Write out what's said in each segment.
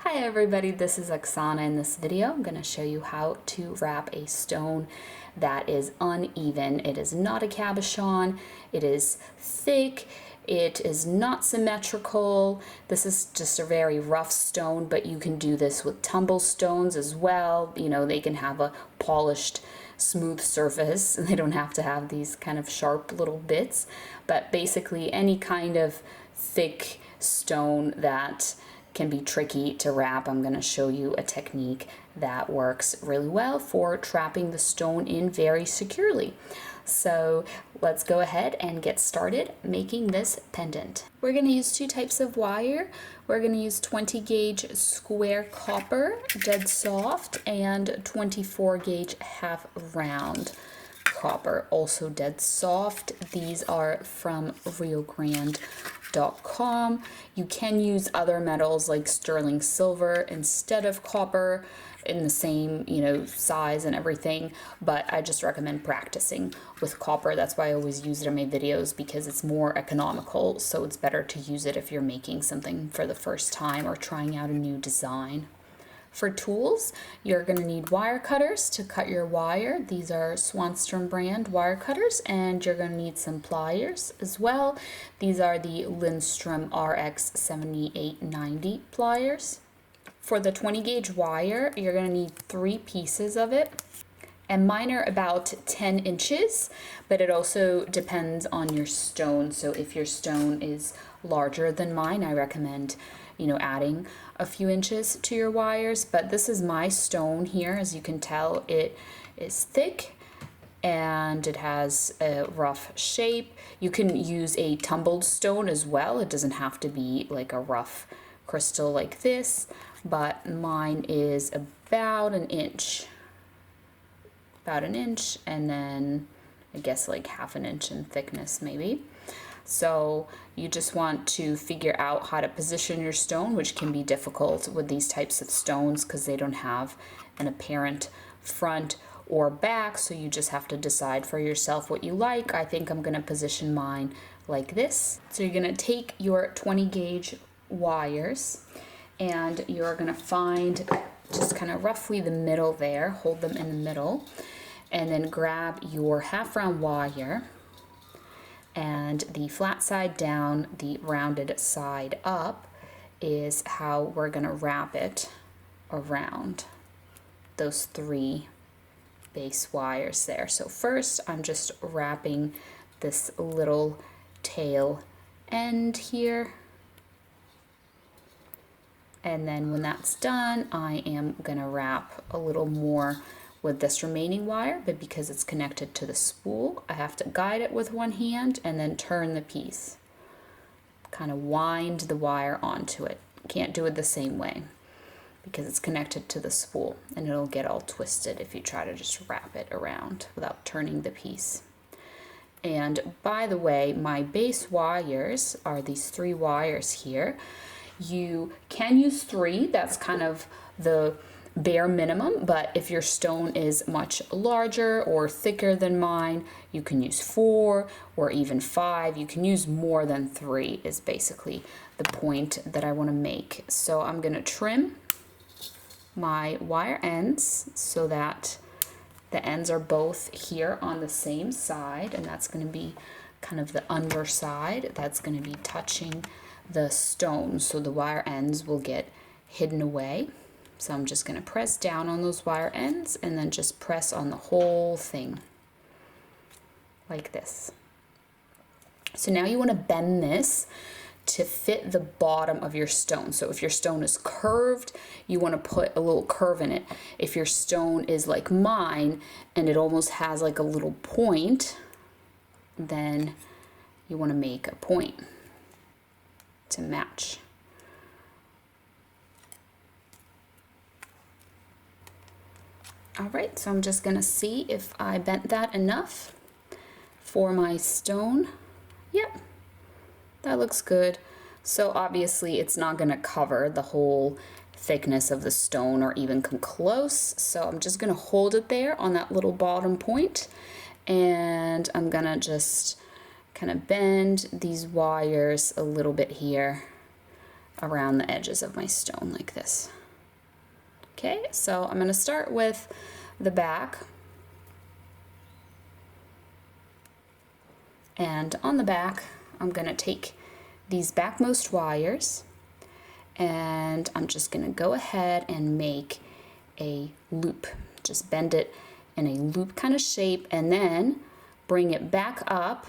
Hi everybody, this is Oksana. In this video, I'm going to show you how to wrap a stone that is uneven. It is not a cabochon, it is thick, it is not symmetrical. This is just a very rough stone, but you can do this with tumble stones as well. You know, they can have a polished, smooth surface. They don't have to have these kind of sharp little bits, but basically any kind of thick stone that can be tricky to wrap. I'm going to show you a technique that works really well for trapping the stone in very securely. So let's go ahead and get started making this pendant. We're going to use two types of wire. We're going to use 20 gauge square copper, dead soft, and 24 gauge half round copper, also dead soft. These are from riogrande.com. You can use other metals like sterling silver instead of copper in the same, size and everything, but I just recommend practicing with copper. That's why I always use it in my videos, because it's more economical, so it's better to use it if you're making something for the first time or trying out a new design. For tools, you're going to need wire cutters to cut your wire. These are Swanstrom brand wire cutters, and you're going to need some pliers as well. These are the Lindstrom RX 7890 pliers. For the 20 gauge wire, you're going to need 3 pieces of it, and mine are about 10 inches, but it also depends on your stone. So if your stone is larger than mine, I recommend adding a few inches to your wires. But this is my stone here. As you can tell, it is thick and it has a rough shape. You can use a tumbled stone as well. It doesn't have to be like a rough crystal like this, but mine is about an inch, and then I guess like half an inch in thickness maybe. So you just want to figure out how to position your stone, which can be difficult with these types of stones because they don't have an apparent front or back. So you just have to decide for yourself what you like. I think I'm going to position mine like this. So you're going to take your 20 gauge wires and you're going to find just kind of roughly the middle there, hold them in the middle, and then grab your half round wire, and the flat side down, the rounded side up is how we're going to wrap it around those 3 base wires there. So first I'm just wrapping this little tail end here, and then when that's done, I am going to wrap a little more with this remaining wire, but because it's connected to the spool, I have to guide it with one hand and then turn the piece. Kind of wind the wire onto it. Can't do it the same way because it's connected to the spool, and it'll get all twisted if you try to just wrap it around without turning the piece. And by the way, my base wires are these 3 wires here. You can use 3, that's kind of the bare minimum, but if your stone is much larger or thicker than mine, you can use 4 or even 5. You can use more than 3 is basically the point that I want to make. So I'm going to trim my wire ends so that the ends are both here on the same side, and that's going to be kind of the underside that's going to be touching the stone, so the wire ends will get hidden away. So I'm just going to press down on those wire ends and then just press on the whole thing like this. So now you want to bend this to fit the bottom of your stone. So if your stone is curved, you want to put a little curve in it. If your stone is like mine and it almost has like a little point, then you want to make a point to match. All right, so I'm just gonna see if I bent that enough for my stone. Yep, that looks good. So obviously it's not gonna cover the whole thickness of the stone or even come close. So I'm just gonna hold it there on that little bottom point, and I'm gonna just kind of bend these wires a little bit here around the edges of my stone like this. Okay, so I'm going to start with the back. And on the back, I'm going to take these backmost wires and I'm just going to go ahead and make a loop. Just bend it in a loop kind of shape and then bring it back up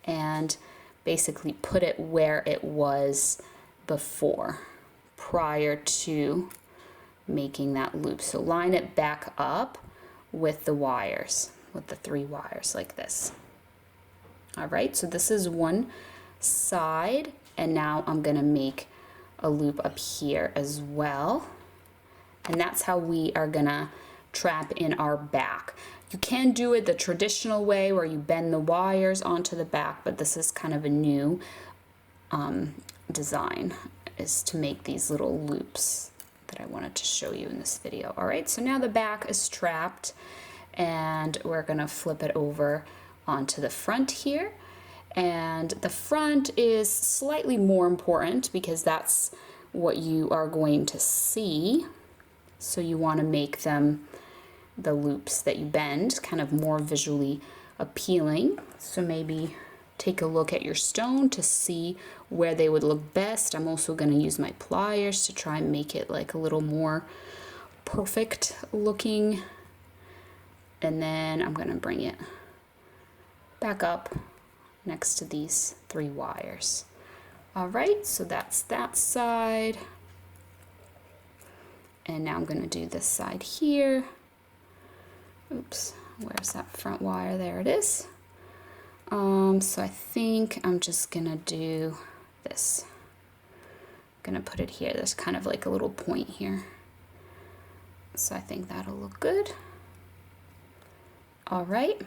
and basically put it where it was before, prior to making that loop. So line it back up with the wires, with the 3 wires like this. All right, so this is one side, and now I'm gonna make a loop up here as well. And that's how we are gonna trap in our back. You can do it the traditional way where you bend the wires onto the back, but this is kind of a new design, is to make these little loops that I wanted to show you in this video. All right, so now the back is trapped and we're gonna flip it over onto the front here. And the front is slightly more important because that's what you are going to see. So you want to make them, the loops that you bend, kind of more visually appealing. So maybe take a look at your stone to see where they would look best. I'm also going to use my pliers to try and make it like a little more perfect looking. And then I'm going to bring it back up next to these 3 wires. All right, so that's that side. And now I'm going to do this side here. Oops, where's that front wire? There it is. So I think I'm just going to do this. I'm going to put it here. There's kind of like a little point here. So I think that'll look good. All right.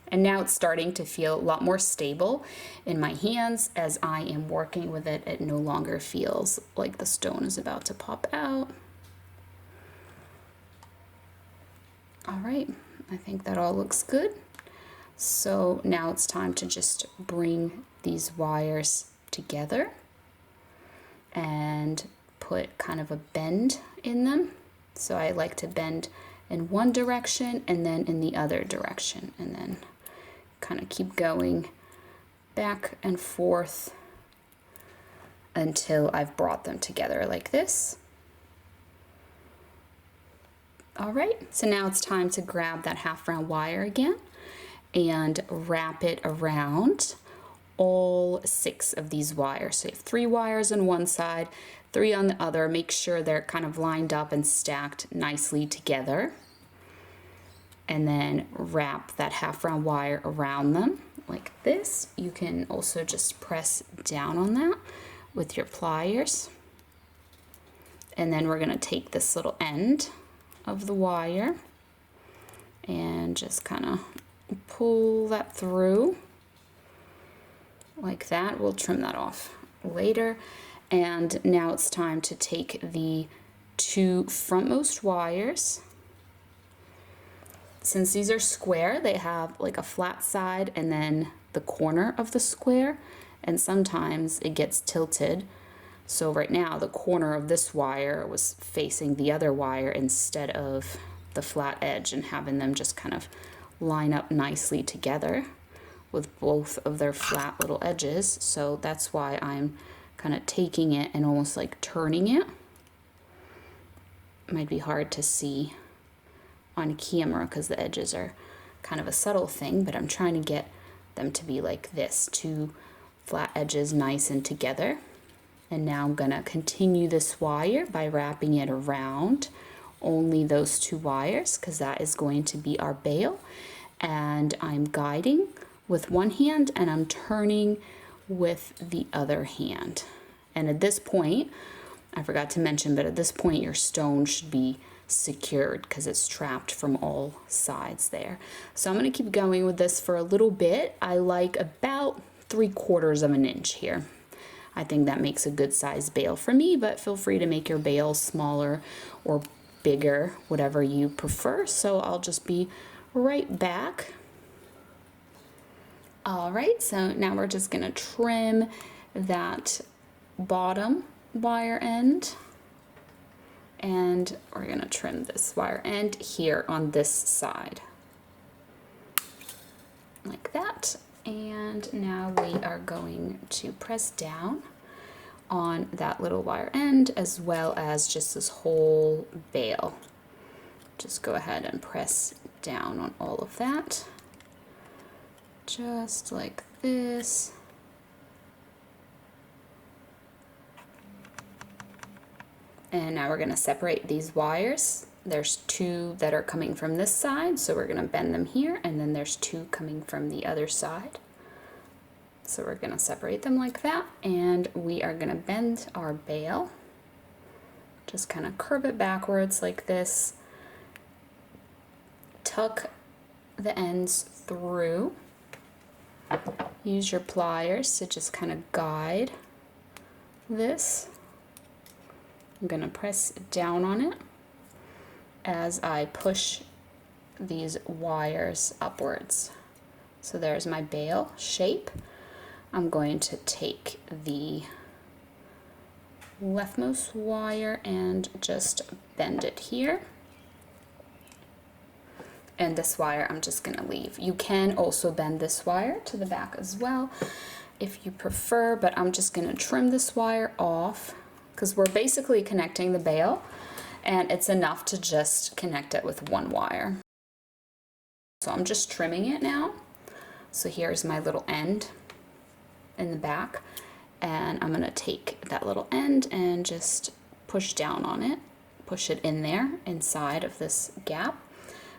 And now it's starting to feel a lot more stable in my hands as I am working with it. It no longer feels like the stone is about to pop out. All right, I think that all looks good. So now it's time to just bring these wires together and put kind of a bend in them. So I like to bend in one direction and then in the other direction, and then kind of keep going back and forth until I've brought them together like this. All right, so now it's time to grab that half round wire again and wrap it around all 6 of these wires. So you have 3 wires on one side, 3 on the other. Make sure they're kind of lined up and stacked nicely together. And then wrap that half round wire around them like this. You can also just press down on that with your pliers. And then we're gonna take this little end of the wire and just kind of pull that through like that. We'll trim that off later. And now it's time to take the 2 frontmost wires. Since these are square, they have like a flat side and then the corner of the square, and sometimes it gets tilted. So right now the corner of this wire was facing the other wire instead of the flat edge, and having them just kind of line up nicely together with both of their flat little edges. So that's why I'm kind of taking it and almost like turning it. It might be hard to see on camera because the edges are kind of a subtle thing, but I'm trying to get them to be like this, 2 flat edges nice and together. And now I'm gonna continue this wire by wrapping it around only those 2 wires, because that is going to be our bail. And I'm guiding with one hand and I'm turning with the other hand. And at this point, I forgot to mention, but at this point your stone should be secured because it's trapped from all sides there. So I'm going to keep going with this for a little bit. I like about 3/4 of an inch here. I think that makes a good size bail for me, but feel free to make your bail smaller or bigger, whatever you prefer. So I'll just be right back. All right, so now we're just gonna trim that bottom wire end, and we're going to trim this wire end here on this side like that. And now we are going to press down on that little wire end as well as just this whole bail. Just go ahead and press down on all of that, just like this. And now we're going to separate these wires. There's two that are coming from this side, so we're going to bend them here, and then there's two coming from the other side. So we're going to separate them like that, and we are going to bend our bail. Just kind of curve it backwards like this. Tuck the ends through. Use your pliers to just kind of guide this. I'm going to press down on it as I push these wires upwards. So there's my bail shape. I'm going to take the leftmost wire and just bend it here. And this wire I'm just going to leave. You can also bend this wire to the back as well if you prefer, but I'm just going to trim this wire off because we're basically connecting the bail, and it's enough to just connect it with one wire. So I'm just trimming it now. So here's my little end in the back, and I'm going to take that little end and just push down on it, push it in there inside of this gap.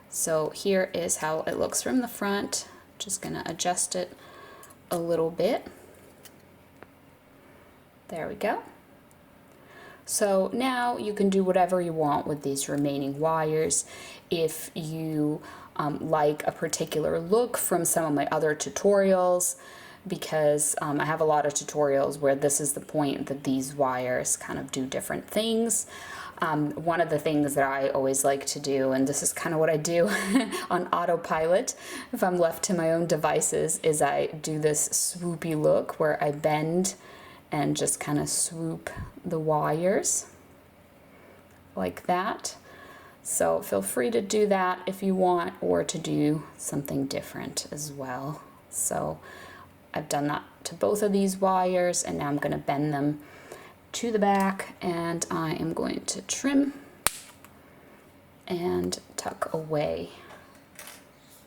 So here is how it looks from the front. Just going to adjust it a little bit. There we go. So now you can do whatever you want with these remaining wires. If you like a particular look from some of my other tutorials, because I have a lot of tutorials where this is the point that these wires kind of do different things. One of the things that I always like to do, and this is kind of what I do on autopilot if I'm left to my own devices, is I do this swoopy look where I bend and just kind of swoop the wires like that. So feel free to do that if you want, or to do something different as well. So I've done that to both of these wires, and now I'm going to bend them to the back, and I am going to trim and tuck away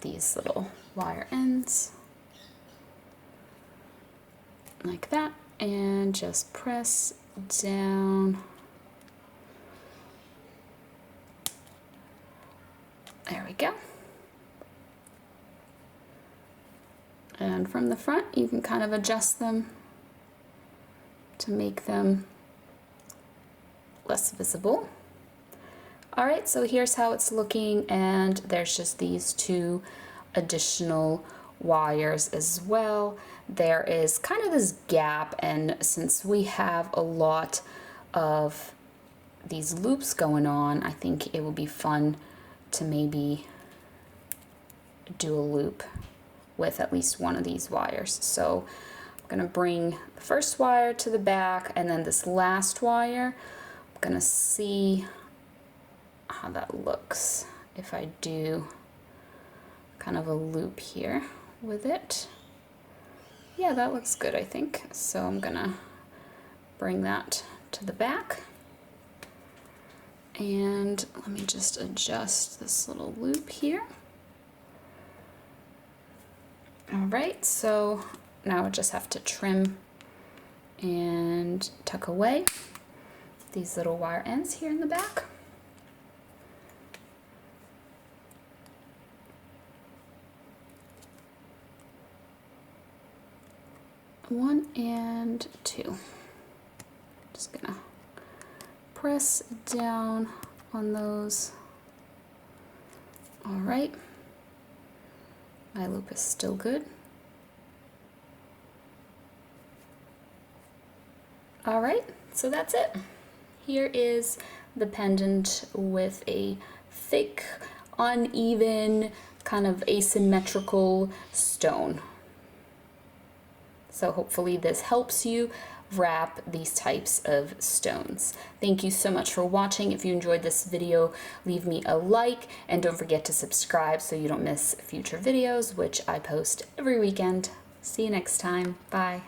these little wire ends like that, and just press down. There we go. And from the front, you can kind of adjust them to make them less visible. All right, so here's how it's looking, and there's just these two additional wires as well. There is kind of this gap, and since we have a lot of these loops going on, I think it would be fun to maybe do a loop with at least one of these wires. So I'm going to bring the first wire to the back, and then this last wire, I'm going to see how that looks if I do kind of a loop here with it. Yeah, that looks good, I think. So I'm going to bring that to the back. And let me just adjust this little loop here. All right, so now I just have to trim and tuck away these little wire ends here in the back. One and two. Just gonna press down on those. All right. My loop is still good. All right, so that's it. Here is the pendant with a thick, uneven, kind of asymmetrical stone. So hopefully this helps you wrap these types of stones. Thank you so much for watching. If you enjoyed this video, leave me a like and don't forget to subscribe so you don't miss future videos, which I post every weekend. See you next time. Bye.